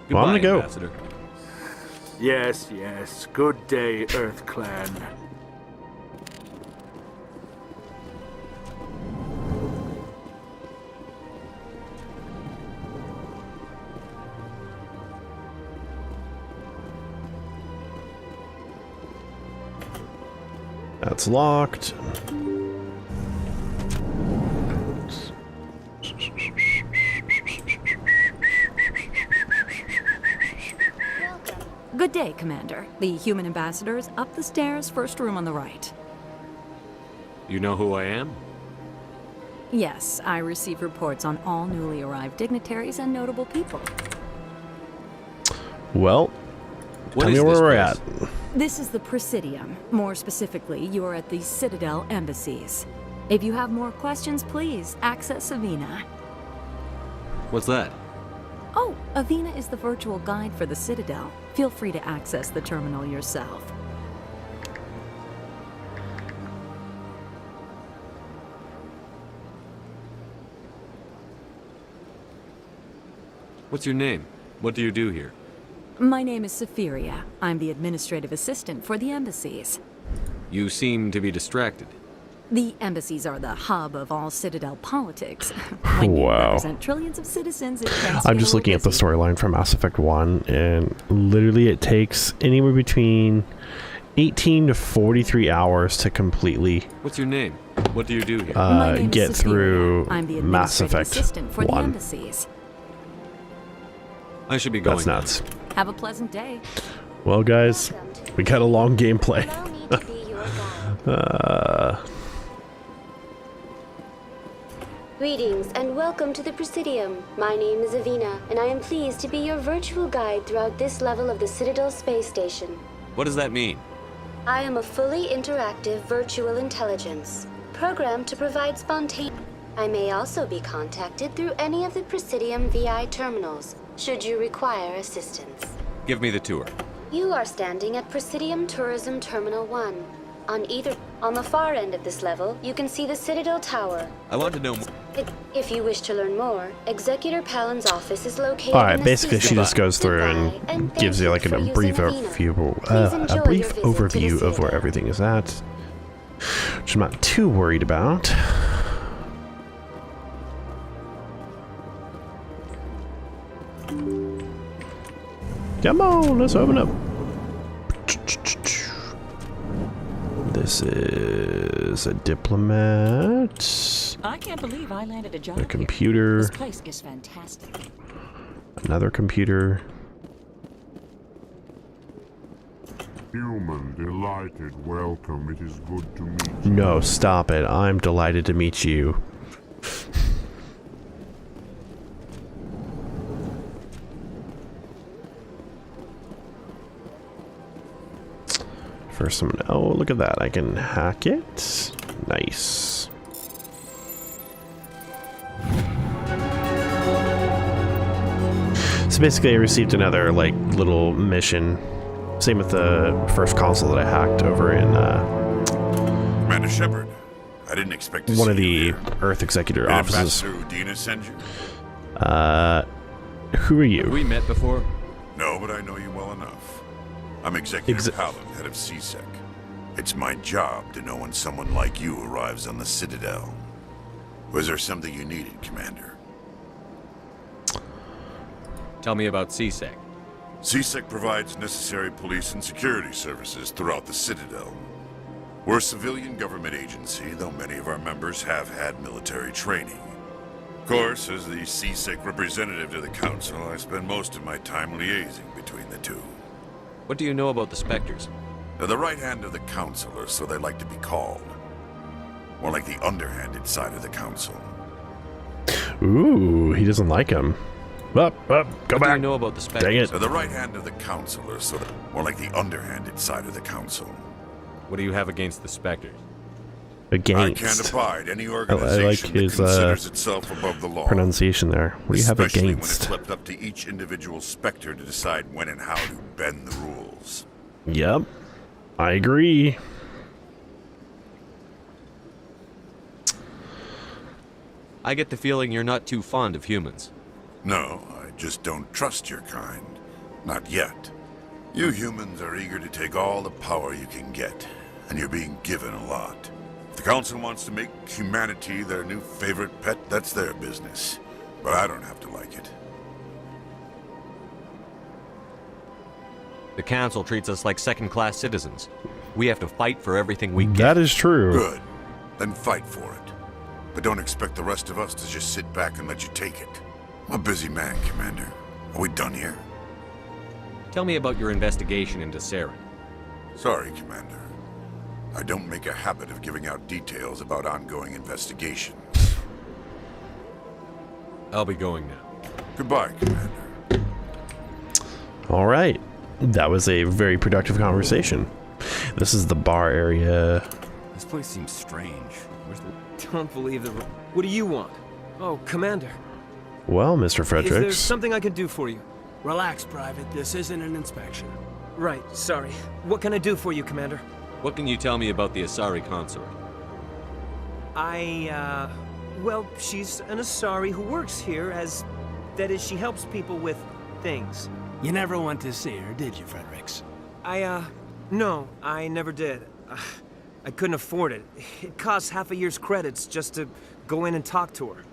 Goodbye, well, I'm gonna go. Ambassador. Yes, yes. Good day, EarthClan. That's locked. Good day, Commander. The human ambassador is up the stairs, first room on the right. You know who I am? Yes, I receive reports on all newly arrived dignitaries and notable people. Well, tell me where we're at. This is the Presidium. More specifically, you are at the Citadel embassies. If you have more questions, please access Savina. What's that? Oh, Avina is the virtual guide for the Citadel. Feel free to access the terminal yourself. What's your name? What do you do here? My name is Safiria. I'm the administrative assistant for the embassies. You seem to be distracted. The embassies are the hub of all Citadel politics. When you represent trillions of citizens, it tends to I'm just looking at the storyline from Mass Effect 1, and literally it takes anywhere between 18 to 43 hours to completely... What's your name? What do you do here? Get through I'm the Mass Effect assistant for 1. the embassies. I should be going. That's nuts. Have a pleasant day. Well, guys, we got a long gameplay. Greetings and welcome to the Presidium. My name is Avina, and I am pleased to be your virtual guide throughout this level of the Citadel space station. What does that mean? I am a fully interactive virtual intelligence, programmed to provide spontaneous... I may also be contacted through any of the Presidium VI terminals, should you require assistance. Give me the tour. You are standing at Presidium Tourism Terminal 1. On the far end of this level, you can see the Citadel Tower. I want to know more. If you wish to learn more, Executor Pallen's office is located Alright, in the basically she C-Sec. just goes through and gives you like a brief overview of where everything is at, which I'm not too worried about. Come on, let's open up. This is a diplomat. I can't believe I landed a job A computer. Here. This place is fantastic. Another computer. Human, delighted, welcome. It is good to meet you. No, stop it. I'm delighted to meet you. First, I'm gonna, oh, look at that. I can hack it. Nice. So basically, I received another, like, little mission. Same with the first console that I hacked over in, Commander Shepard, I didn't expect to one see of the you here. Earth Executor Did offices. Ambassador Udina send you? Who are you? Have we met before? No, but I know you well enough. I'm Executor Pallen, head of C-Sec. It's my job to know when someone like you arrives on the Citadel. Was there something you needed, Commander? Tell me about C-Sec. C-Sec provides necessary police and security services throughout the Citadel. We're a civilian government agency, though many of our members have had military training. Of course, as the C-Sec representative to the Council, I spend most of my time liaising between the two. What do you know about the Spectres? They're the right hand of the Council, or so they like to be called. More like the underhanded side of the Council. Ooh, he doesn't like him. Up, go what back. do you know about the Spectres? Dang it. They're the right hand of the Council, or so more like the underhanded side of the Council. What do you have against the Spectres? Against. I can't abide any I organization like his that considers itself above the law. pronunciation there. What do you have Especially against? when it's left up to each individual Spectre to decide when and how to bend the rules. Yep, I agree. I get the feeling you're not too fond of humans. No, I just don't trust your kind. Not yet. You humans are eager to take all the power you can get, and you're being given a lot. If the Council wants to make humanity their new favorite pet, that's their business. But I don't have to like it. The Council treats us like second-class citizens. We have to fight for everything we get. That is true. Good. Then fight for it. But don't expect the rest of us to just sit back and let you take it. I'm a busy man, Commander. Are we done here? Tell me about your investigation into Saren. Sorry, Commander. I don't make a habit of giving out details about ongoing investigations. I'll be going now. Goodbye, Commander. All right. That was a very productive conversation. This is the bar area. This place seems strange. Don't believe the... What do you want? Oh, Commander. Well, Mr. Is there Fredericks. something I can do for you? Relax, Private. This isn't an inspection. Right, sorry. What can I do for you, Commander? What can you tell me about the Asari consort? Well, she's an Asari who works here as... That is, she helps people with things. You never went to see her, did you, Fredericks? No, I never did. I couldn't afford it. It costs half a year's credits just to go in and talk to her.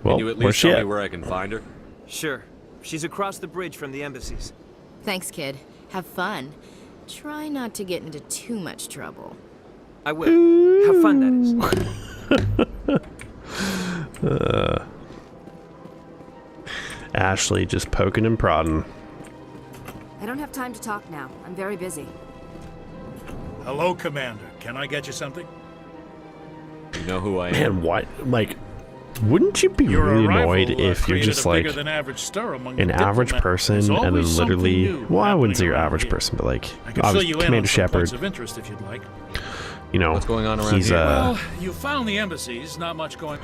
Well, can you at where's least she tell at? me where I can find her? Sure. She's across the bridge from the embassies. Thanks, kid. Have fun. Try not to get into too much trouble. I will. Have fun, that is. Ashley just poking and prodding. I don't have time to talk now. I'm very busy. Hello, Commander. Can I get you something? You know who I am? Man, what? Like, wouldn't you be really annoyed if you're just like an average person and then literally, well, I wouldn't say you're average person, but like, Commander Shepard, interest if you'd like. You know, what's going on around he's here? Well, you found the embassies. Not much going.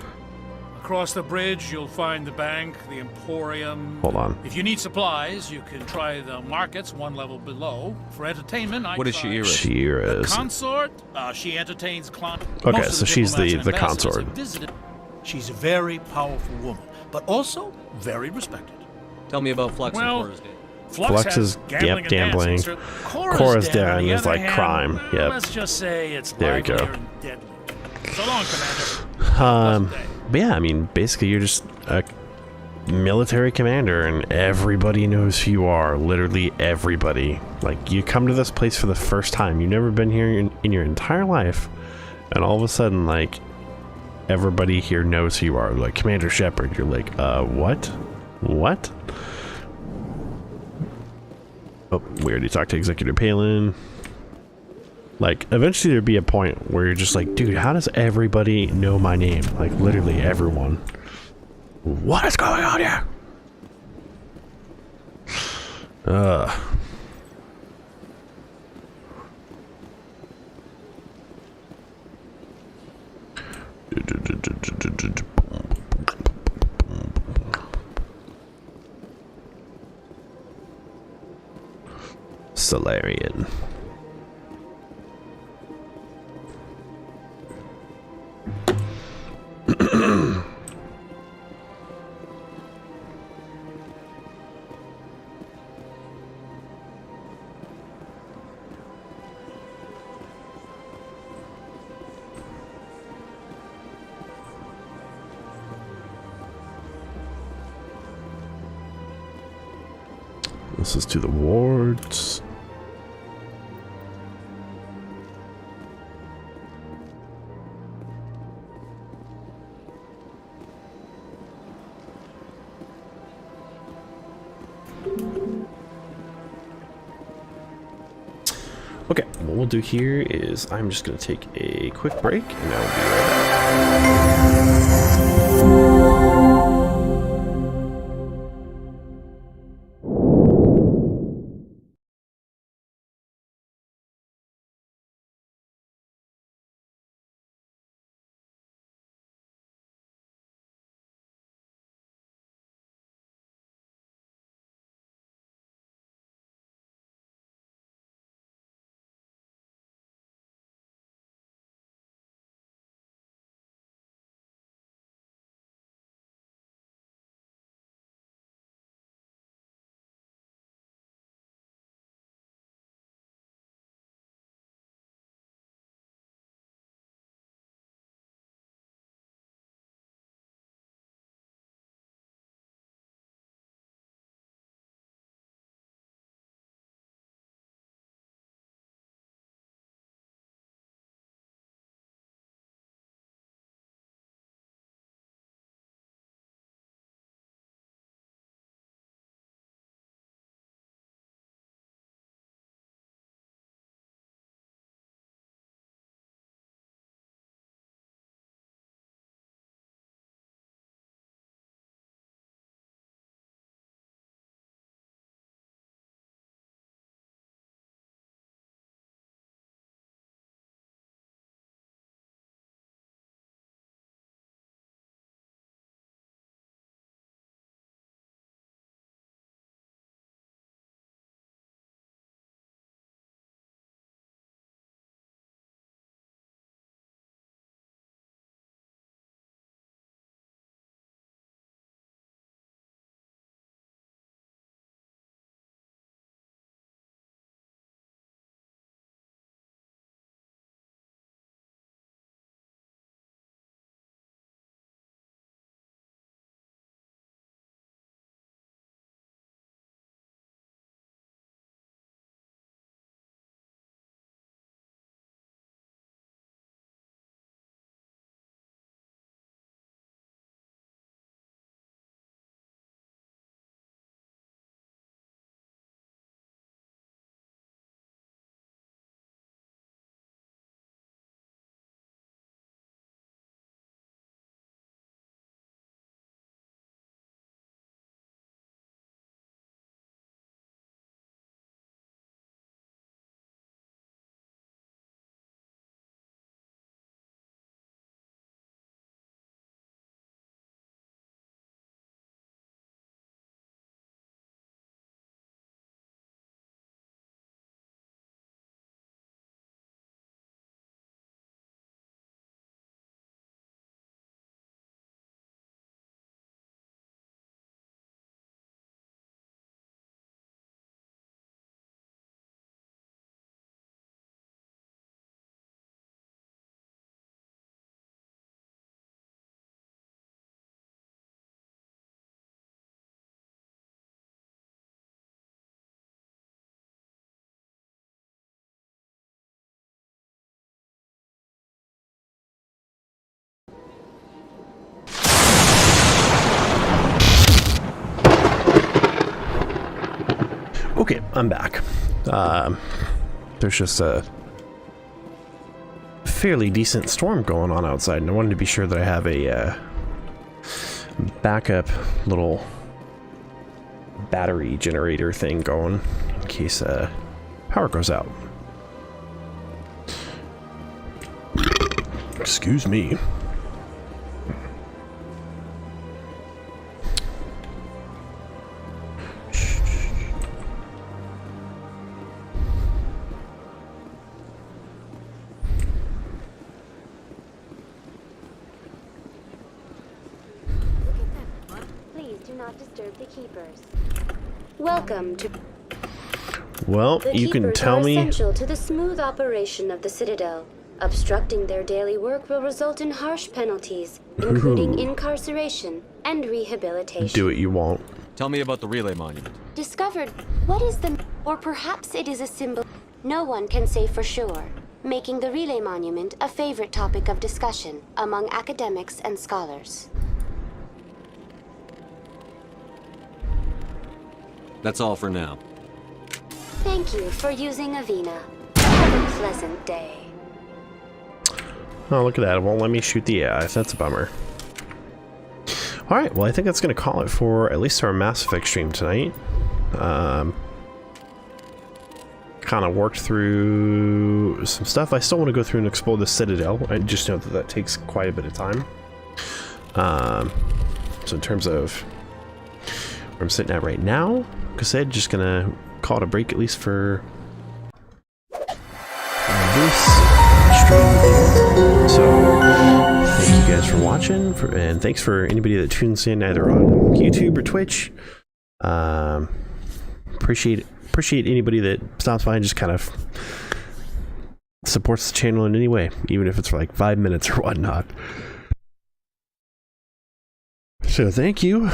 Across the bridge, you'll find the bank, the Emporium. Hold on. If you need supplies, you can try the markets one level below. For entertainment, What is Sheera? Sheera is. Consort. She entertains clients. Okay, so she's the consort. She's a very powerful woman, but also very respected. Tell me about Flux Well, and Cora's Den. Flux is gambling and gambling. dancing, sir. Cora's Den, on Den the is other like hand, crime. Yep. Let's just say it's There we go. livelier and deadlier. So long, Commander. But yeah, I mean, basically you're just a military commander and everybody knows who you are. Literally everybody. Like, you come to this place for the first time. You've never been here in your entire life. And all of a sudden, like, everybody here knows who you are. Like, Commander Shepard, you're like, what? What? Oh, we already talked to Executive Palin. Like, eventually there'd be a point where you're just like, dude, how does everybody know my name? Like, literally everyone. What is going on here? Solarian. This is to the wards. Okay, what we'll do here is I'm just going to take a quick break and I'll be right back. I'm back. There's just a fairly decent storm going on outside, and I wanted to be sure that I have a backup little battery generator thing going in case power goes out. Excuse me. Please do not disturb the keepers. Welcome to... Well, The you can keepers tell are me. essential to the smooth operation of the Citadel. Obstructing their daily work will result in harsh penalties, including Ooh. incarceration and rehabilitation. Do what you want. Tell me about the relay monument. Discovered. What is the... Or perhaps it is a symbol. No one can say for sure, making the relay monument a favorite topic of discussion among academics and scholars. That's all for now. Thank you for using Avina. Have a pleasant day. Oh, look at that. It won't let me shoot the AI. That's a bummer. Alright, well, I think that's going to call it for at least our Mass Effect stream tonight. Kind of worked through some stuff. I still want to go through and explore the Citadel. I just know that that takes quite a bit of time. So in terms of where I'm sitting at right now, like I said, just going to call it a break at least for this stream here. So thank you guys for watching, and thanks for anybody that tunes in either on YouTube or Twitch. Appreciate anybody that stops by and just kind of supports the channel in any way, even if it's for like 5 minutes or whatnot. So thank you.